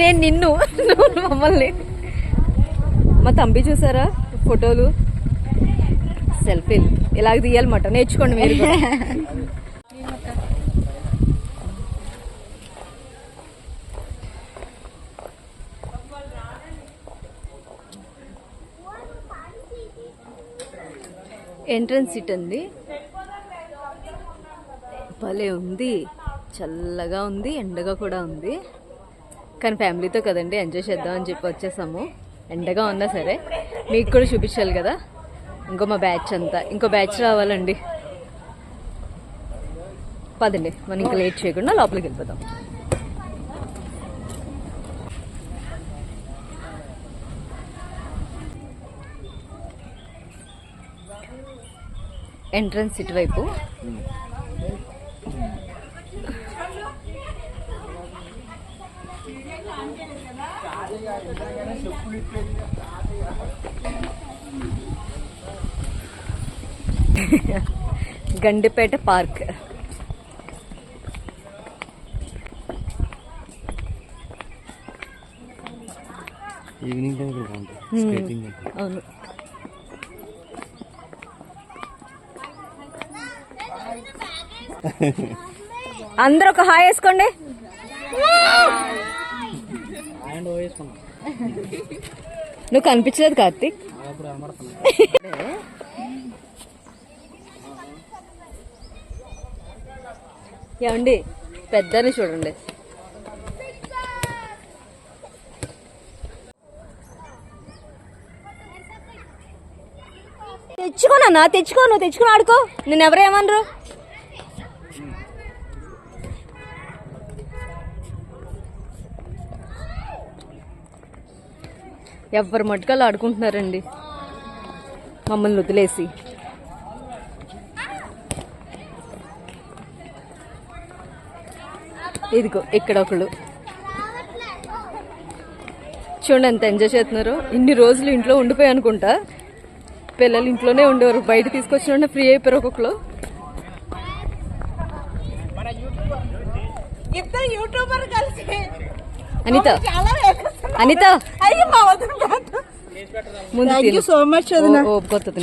నేను నిన్ను మమ్మల్ని. మా తంబి చూసారా ఫోటోలు, సెల్ఫీలు ఇలాగ తీయాలన్నమాట. నేర్చుకోండి మీరు. ఎంట్రన్స్ సీట్ అండి, భలే ఉంది, చల్లగా ఉంది, ఎండగా కూడా ఉంది. కానీ ఫ్యామిలీతో కదండి, ఎంజాయ్ చేద్దాం అని చెప్పి వచ్చేసాము. ఎండగా ఉన్నా సరే మీకు కూడా చూపించాలి కదా. ఇంకో మా బ్యాచ్ అంతా, ఇంకో బ్యాచ్ రావాలండి. పదండి మనం ఇంకా లేట్ చేయకుండా లోపలికి వెళ్ళిపోతాం. ఎంట్రన్స్ ఇటువైపు, గండిపేట పార్క్. ఈవినింగ్ టైం ఇక్కడ బాగుంటుంది స్కేటింగ్. అవును. అందరూ ఒక హాయ్ వేసుకోండి. నువ్వు కనిపించలేదు కార్తీక్. ఏమండి పెద్దని చూడండి. తెచ్చుకోనన్నా, తెచ్చుకో, నువ్వు తెచ్చుకుని ఆడుకో. నేను ఎవరేమనరు. ఎవరు మట్టుకలు ఆడుకుంటున్నారండి మమ్మల్ని వదిలేసి. ఇదిగో ఇక్కడ ఒకళ్ళు చూడండి ఎంత ఎంజాయ్ చేస్తున్నారు. ఇన్ని రోజులు ఇంట్లో ఉండిపోయి అనుకుంటా, పిల్లలు ఇంట్లోనే ఉండేవారు, బయట తీసుకొచ్చిన ఫ్రీ అయిపోయారు ఒక్కొక్కరు. అనిత, అనిత ముందు సో మచ్ ఓపుకొస్తుంది.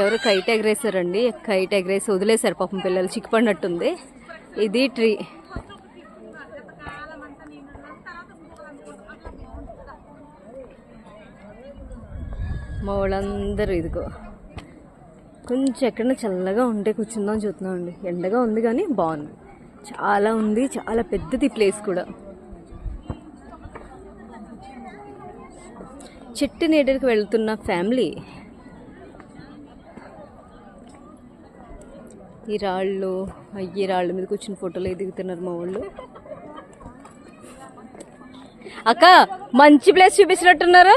ఎవరు కైట్ ఎగరేసారండి, కైట్ ఎగరేసి వదిలేశారు పాపం, పిల్లలు చిక్కుపడినట్టుంది. ఇది ట్రీ. మా వాళ్ళందరూ ఇదిగో కొంచెం ఎక్కడైనా చల్లగా ఉంటే కూర్చుందాం చూస్తున్నాం అండి. ఎండగా ఉంది కానీ బాగుంది, చాలా ఉంది, చాలా పెద్దది ప్లేస్ కూడా. చెట్టు నీడకి వెళ్తున్న ఫ్యామిలీ. ఈ రాళ్ళు, ఈ రాళ్ళ మీద కూర్చుని ఫోటోలు దిగుతున్నారు మా వాళ్ళు. అక్క మంచి ప్లేస్ చూపించినట్టున్నారా?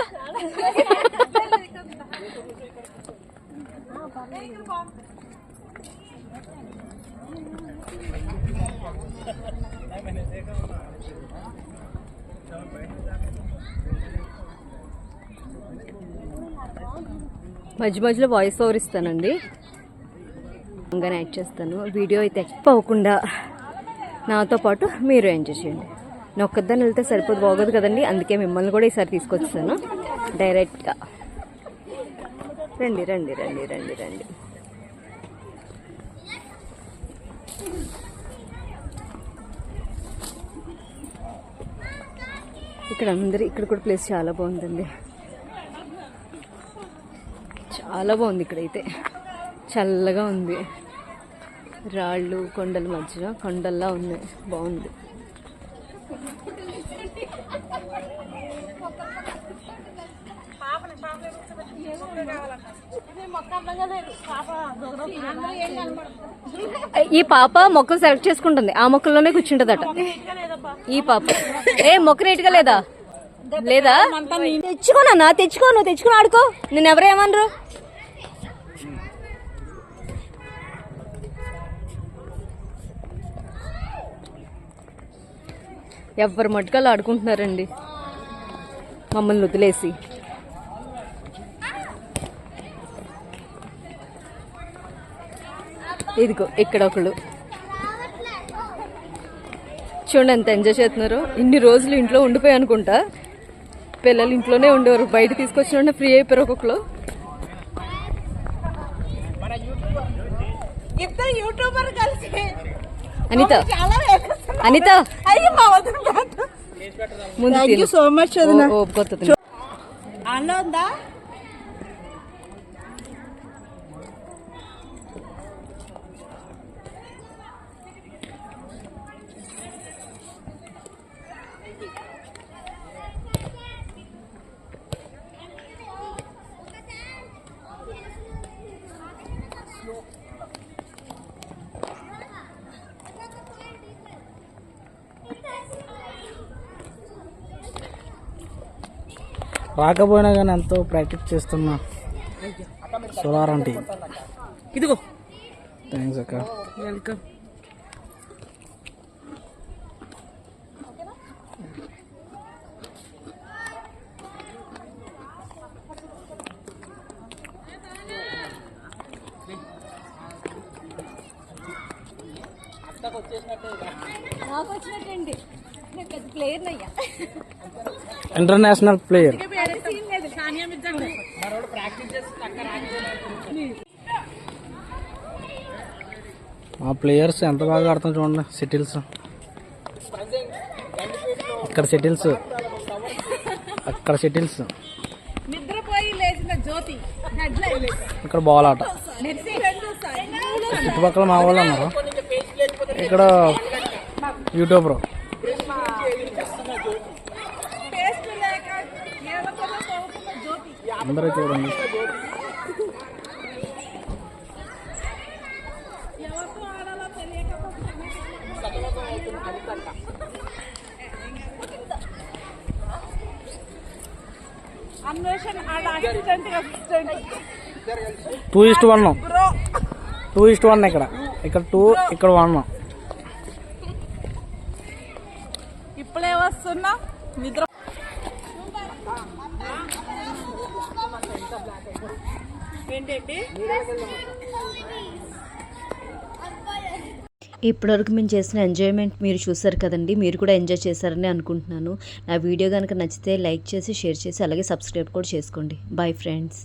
మధ్య మధ్యలో వాయిస్ ఓవర్ ఇస్తానండి, ఇంకా యాడ్ చేస్తాను. వీడియో అయితే ఎక్కిపోకుండా నాతో పాటు మీరు ఎంజాయ్ చేయండి. నేను ఒక్కదాన్ని వెళ్తే సరిపోదు, బాగోదు కదండి. అందుకే మిమ్మల్ని కూడా ఈసారి తీసుకొచ్చాను డైరెక్ట్గా. రండి రండి రండి రండి రండి. ఇక్కడ అందరు, ఇక్కడ కూడా ప్లేస్ చాలా బాగుందండి, చాలా బాగుంది. ఇక్కడైతే చల్లగా ఉంది, రాళ్ళు కొండల మధ్యలో కొండల్లా ఉన్నాయి, బాగుంది. ఈ పాప మొక్కలు సెలెక్ట్ చేసుకుంటుంది, ఆ మొక్కల్లోనే కూర్చుంటదట ఈ పాప. ఏ మొక్క నీట్గా లేదా? లేదా తెచ్చుకోనన్నా, తెచ్చుకో, నువ్వు తెచ్చుకుని ఆడుకో. నేను ఎవరేమనరు. ఎవరు మట్టుకలు ఆడుకుంటున్నారండి మమ్మల్ని వదిలేసి. ఇదిగో ఇక్కడ ఒకళ్ళు చూడండి ఎంత ఎంజాయ్ చేస్తున్నారు. ఇన్ని రోజులు ఇంట్లో ఉండిపోయి అనుకుంటా, పిల్లలు ఇంట్లోనే ఉండేవారు, బయట తీసుకొచ్చిన ఫ్రీ అయిపోయారు ఒక్కొక్కరు. ఇద్దరు యూట్యూబర్ కలిసి అనిత అనిత ముందు సో మచ్ ఓపుకొస్తుంది. అలా ఉందా? రాకపోయినా కానీ ఎంతో ప్రాక్టీస్ చేస్తున్నా సోలార్ ఆంటీ. ఇదిగో థ్యాంక్స్ అక్క. వెల్కమ్. నాకు వచ్చినట్టండి, నేను పెద్ద ప్లేయర్ అయ్యా. International player. మా ప్లేయర్స్ ఎంత బాగా ఆడుతాం చూడండి. సెటిల్స్ ఇక్కడ, సెటిల్స్ అక్కడ, సెటిల్స్ నిద్రపోయి లేచిన జ్యోతి ఇక్కడ బాల్ ఆట. చుట్టుపక్కల మా వాళ్ళు ఉన్నారు. ఇక్కడ యూట్యూబర్ అందరూ చూడండి. అన్వేషణ 2:1. 2:1 ఇక్కడ 2, ఇక్కడ 1. ఇప్పుడే వస్తున్నా నిద్ర. ఏంటండి ఇప్పటివరకు మేము చేసిన ఎంజాయ్మెంట్ మీరు చూసారు కదండి. మీరు కూడా ఎంజాయ్ చేశారని అనుకుంటున్నాను. నా వీడియో కనుక నచ్చితే లైక్ చేసి, షేర్ చేసి, అలాగే సబ్స్క్రైబ్ కూడా చేసుకోండి. Bye friends.